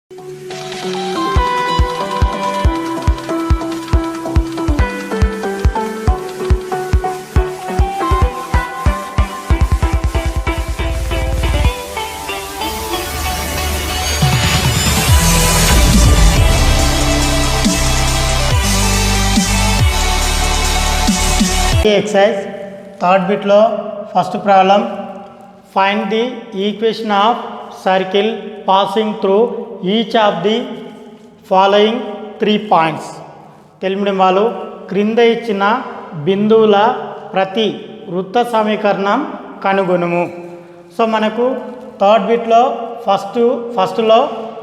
exercise third bit lo first problem, find the equation of circle passing through each of the following 3 points. Telugu వాళ్ళు క్రింద ఇచ్చిన బిందువుల ప్రతి వృత్త సమీకరణం కనుగొనుము. సో మనకు థర్డ్ బిట్లో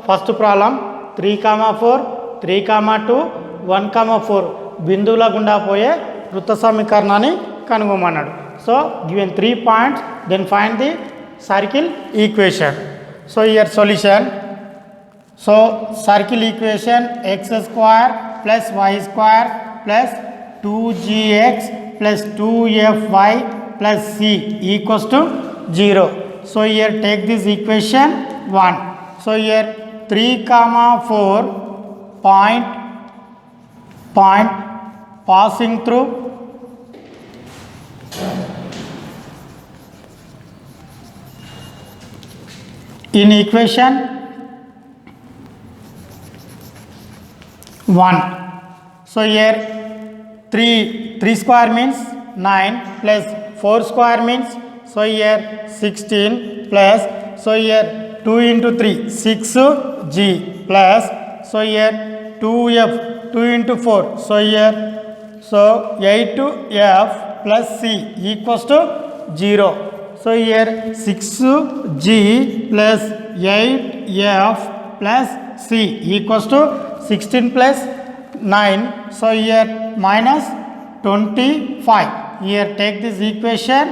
ఫస్ట్ ప్రాబ్లం 3,4 3,2 1,4 బిందువుల గుండా పోయే వృత్త సమీకరణాన్ని కనుగొమన్నాడు. So given 3 points, then find the circle equation. So here solution. So circle equation x square plus y square plus 2gx plus 2fy plus c equals to 0. So here take this equation 1. So here 3,4 point passing through in equation 1. So here 3 square means 9 plus 4 square means, so here 16 plus, so here 2 into 3 6g plus, so here 2f 2 into 4, so here so 8f plus c equals to 0. So here 6g plus 8f plus c equals to 16 plus 9. So here minus 25. Here take this equation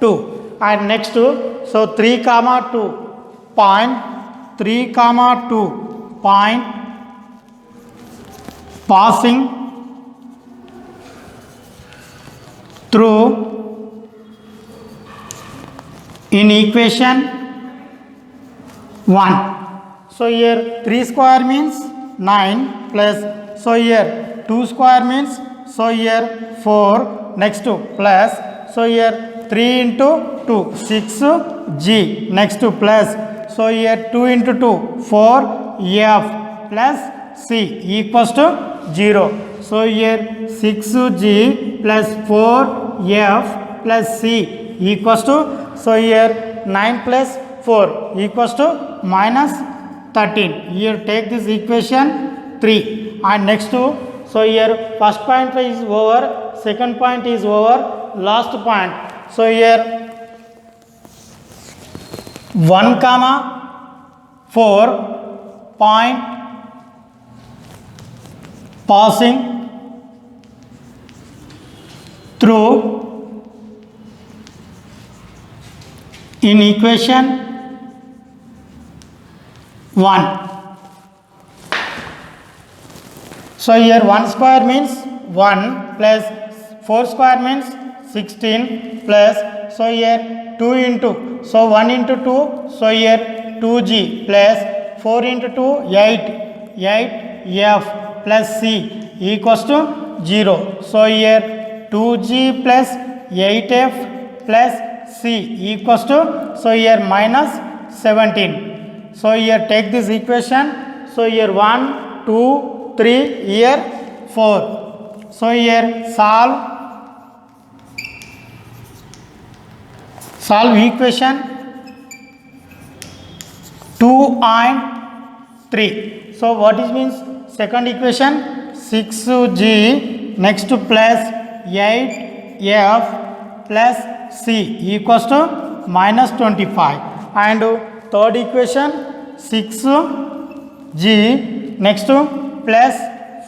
2. And next so 3,2 point passing through in equation 1. So here 3 square means 9 plus, so here 2 square means, so here 4, next to plus, so here 3 into 2 6g, next to plus, so here 2 into 2 4f plus c equals to 0. So here 6g plus 4f plus c equals to, so here 9 plus 4 equals to minus 13. Here take this equation 3. And next to, so here first point is over, second point is over, last point. So here 1,4 point passing through in equation 1. So here 1 square means 1 plus 4 square means 16 plus, so here 2 into, so 1 into 2, so here 2g plus 4 into 2 8f plus c equals to 0. So here 2g plus 8f plus c equals to, so here minus 17. So here take this equation, so here 1 2 3, here 4. So here solve equation 2 and 3. So what is means second equation 6g, next to plus 8f plus c equals to minus 25. And third equation 6g, next to plus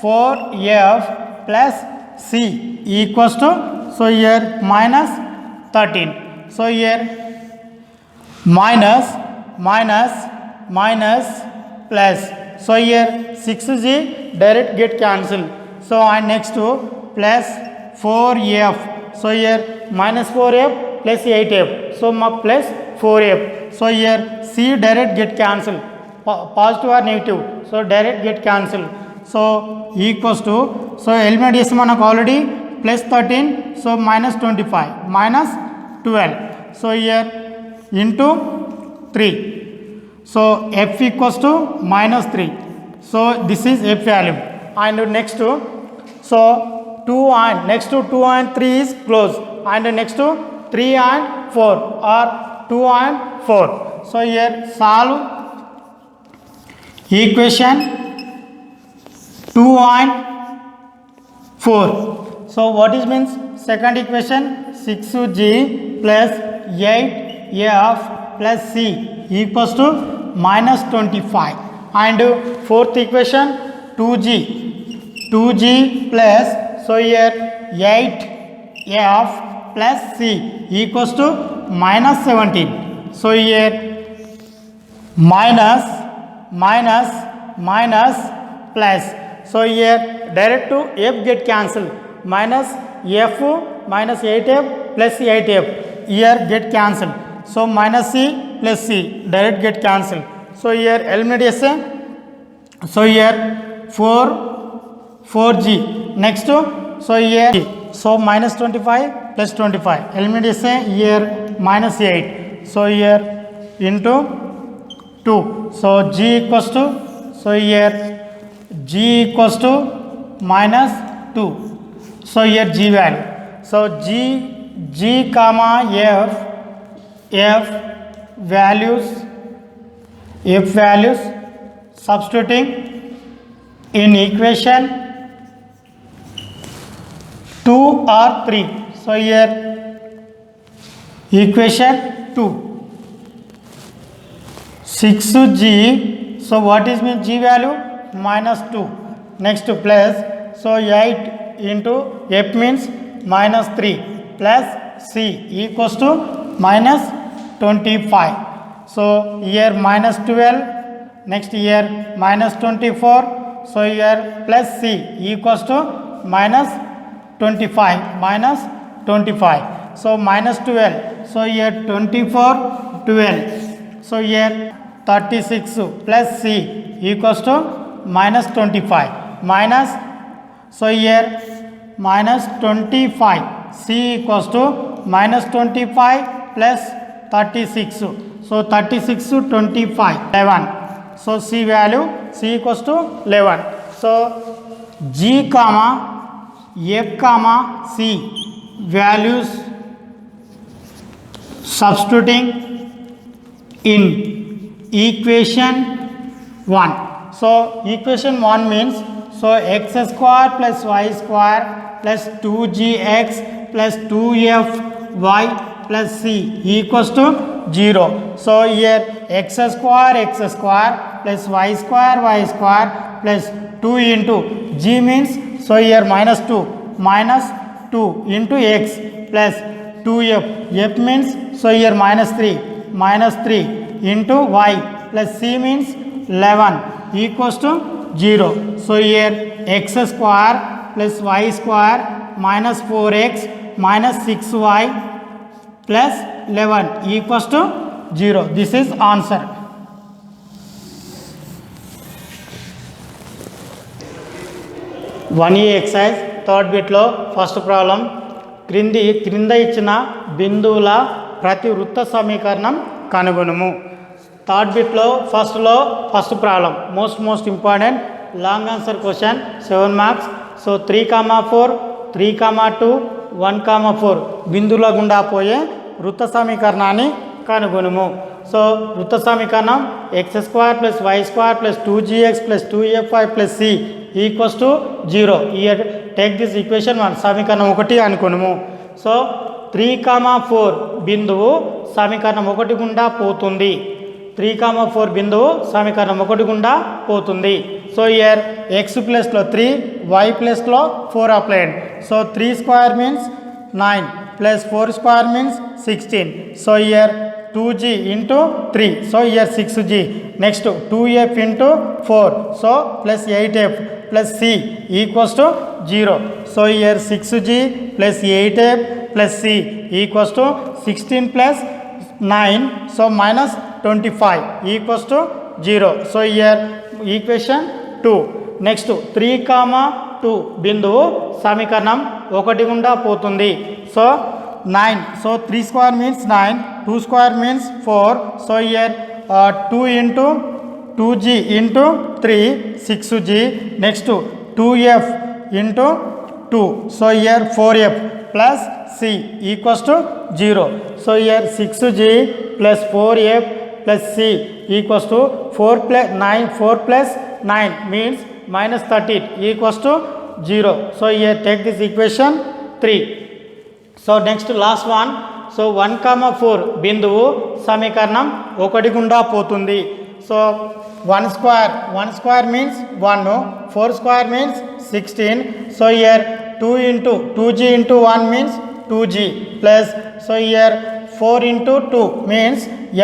4f plus c equals to, so here minus 13. So here minus plus, so here 6g direct get cancelled, so and next to plus 4f, so here minus 4f plus 8f, so plus 4f, so here c direct get cancelled, positive or negative, so direct get cancelled. So equals to, so element is manaku already plus 13, so minus 25 minus 12, so here into 3, so f equals to minus 3, so this is f value. And next to, so 2 and next to 2 and 3 is close, and next to 3 and 4 or 2 and 4. So here solve equation 2 and 4. So what is means second equation, 6g plus 8f plus c equals to minus 25. And fourth equation 2g plus, so here 8f plus c equals to minus 17. So here minus plus, so here direct to f get cancelled, minus f minus 8f plus 8f here get cancelled, so minus c plus c direct get cancelled. So here eliminate SA, so here 4g next to, so here, so minus 25 plus 25 eliminate SA, here minus 8, so here into 2, so g equals to, so here g equals to minus 2, so here g value, so g comma f values substituting in equation 2 or 3, so here equation 2, 6g, so what is mean g value minus 2, next to plus, so 8 into f means minus 3 plus c equals to minus 25, so here minus 12, next here minus 24, so here plus c equals to minus 25, so minus 12, so here 24, 12, so here 36 plus c equals to minus 25 minus, so here minus 25, c equals to minus 25 plus 36, so 36 25 11, so c value c equals to 11. So g comma f comma c values substituting in equation 1. So equation 1 means, so x square plus y square plus 2gx plus 2fy plus c equals to 0. So here x square plus y square plus 2 into g means, so here minus 2 into x plus 2f, f means, so here minus 3 into y plus c means 11 equals to 0. So here x square plus y square minus 4x minus 6y plus 11 equals to 0. This is answer. One E exercise third bit లో first problem, క్రింద ఇచ్చిన బిందువుల ప్రతి వృత్త సమీకరణం కనుగొనుము. Third బిట్లో first problem most important long answer question 7 marks. So 3,4 3,2 1,4 బిందువుల గుండా పోయే వృత్త సమీకరణాన్ని కనుగొనుము. సో వృత్త సమీకరణం x² + y² + 2gx + 2fy + c equals to 0. Year take this equation 1 సమీకరణం 1 అనుకునుము. సో 3,4 బిందువు సమీకరణం 1 గుండా పోతుంది. 3,4 బిందువు సమీకరణం 1 గుండా పోతుంది. సో ఇయర్ x ప్లస్లో 3 y ప్లస్లో 4 applied. So 3² means 9 + 4² means 16. So year 2g into 3. So here 6g. Next 2f into 4. So plus 8f plus c equals to 0. So here 6g plus 8f plus c equals to 16 plus 9. So minus 25 equals to 0. So here equation 2. Next 3, 2 బిందువు సమీకరణం 1 గుండా పోతుంది. So 9. So 3 square means 9, 2 square means 4. So here 2 into 2g into 3, 6g. Next 2f into 2. So here 4f plus c equals to 0. So here 6g plus 4f plus c equals to 4 plus 9. 4 plus 9 means minus 13 equals to 0. So here take this equation 3. So next last one. So 1, 4 బిందువు సమీకరణం 1 గుండా పోతుంది. So 1 square means 1, 4 square means 16. So here 2 into 2g into 1 means 2g plus, so here 4 into 2 means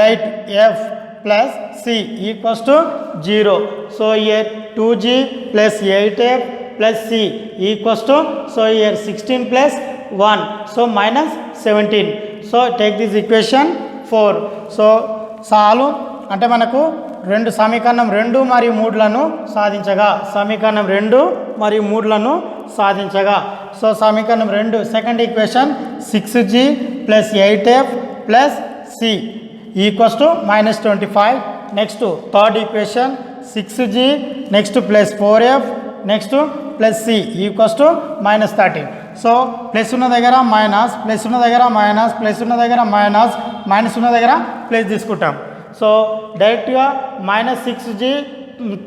8f plus c equals to 0. So here 2g plus 8f plus c equals to, so here 16 plus 1, so minus 17. So take this equation 4. So solve అంటే మనకు సమీకరణం 2 మరియు 3లను సాధించగా, సమీకరణం 2 మరియు 3లను సాధించగా. So సమీకరణం 2 second equation 6g plus 8f plus c equals to minus 25. Next third equation 6g next plus 4f next plus c equals to minus 13. So plus ఉన్న దగ్గర మైనస్, ప్లస్ ఉన్న దగ్గర మైనస్, ప్లస్ ఉన్న దగ్గర మైనస్, మైనస్ ఉన్న దగ్గర plus తీసుకుంటాం. So డైరెక్ట్గా minus 6g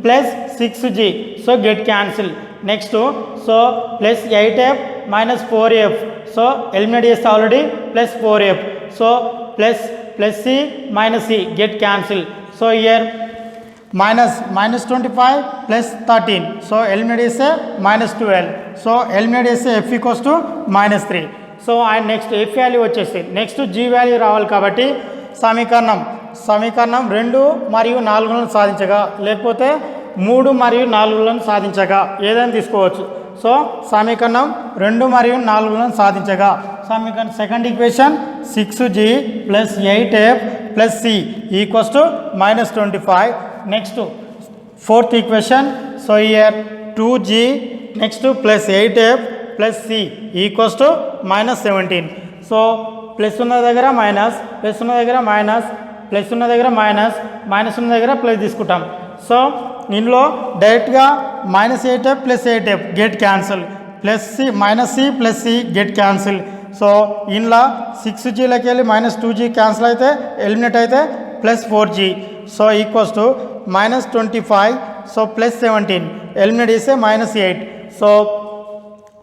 plus 6g, so get cancel. Next so plus 8f minus 4f, so eliminate చేస్తే already plus 4f. So plus c minus c get cancel. So here minus 25 plus 13, so eliminate చేస్తే minus 12. So eliminate చేస్తే f equals to minus 3. So and next f value వచ్చేసి next g value రావాలి కాబట్టి సమీకరణం 2 మరియు 4లను సాధించగా, లేకపోతే 3 మరియు 4లను సాధించగా ఏదైనా తీసుకోవచ్చు. సో సమీకరణం 2 మరియు 4లను సాధించగా సమీకరణం second equation 6g plus 8f plus c equals to minus 25. Next fourth equation, so year 2g next plus 8f plus c equals to minus 17. So plus ఉన్న దగ్గర మైనస్, ప్లస్ ఉన్న దగ్గర మైనస్, ప్లస్ ఉన్న దగ్గర మైనస్, మైనస్ ఉన్న దగ్గర plus తీసుకుంటాం. So ఇందులో డైరెక్ట్గా minus 8f plus 8f get cancel, plus c minus c plus c get cancel. So ఇందులో 6gలోకి వెళ్ళి మైనస్ 2g క్యాన్సిల్ అయితే ఎలిమినేట్ అయితే plus 4g, so equals to minus 25. So plus 17 eliminate చేస్తే మైనస్ 8. సో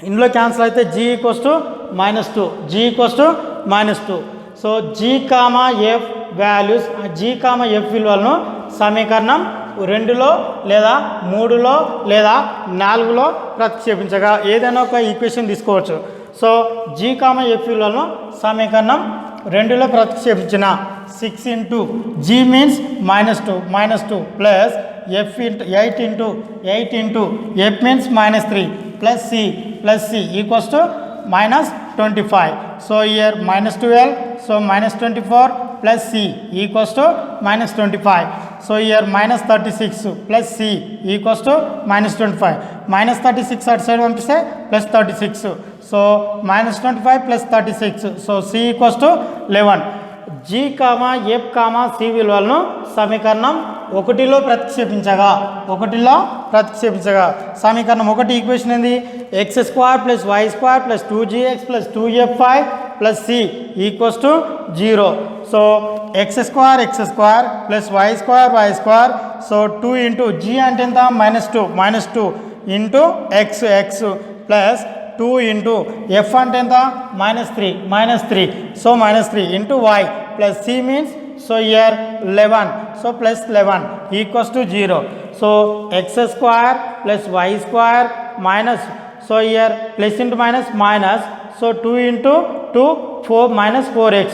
ఇందులో cancel అయితే g equals to minus 2, g equals to minus 2. So g, f values, g, f విలువలను సమీకరణం 2లో లేదా 3లో లేదా 4లో ప్రతిక్షేపించగా ఏదైనా ఒక ఈక్వేషన్ తీసుకోవచ్చు. సో g, f విలువలను సమీకరణం 2లో ప్రతిక్షేపించిన 6 into g means minus 2 plus f into 8 into f means minus 3 plus c equals to minus 25. So here minus 12, so minus 24 plus c equals to minus 25. So here minus 36 plus c equals to minus 25. Minus 36 at side one say plus 36. So minus 25 plus 36. So c equals to 11. g, f, c విలువలను సమీకరణం 1లో ప్రతిక్షేపించగా సమీకరణం 1 equation ఏంది, x² plus y² plus 2gx plus 2fy plus c equals to 0. So x² plus y² so 2 into g అంటే ఎంత minus 2 into x plus 2 into f అంటే ఎంత minus 3 so minus 3 into y plus c means so year 11. So plus 11 equals to 0. So x² plus y² minus, so year plus into minus, so 2 into 2 4 minus 4x.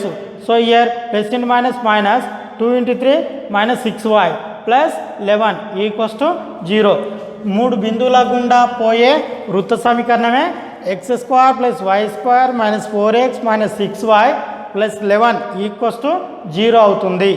So year plus into minus 2 into 3 minus 6y plus 11 equals to 0. 3 బిందువుల గుండా పోయే వృత్త సమీకరణమే x² plus y² minus 4x minus 6y plus 11 equals to 0 అవుతుంది.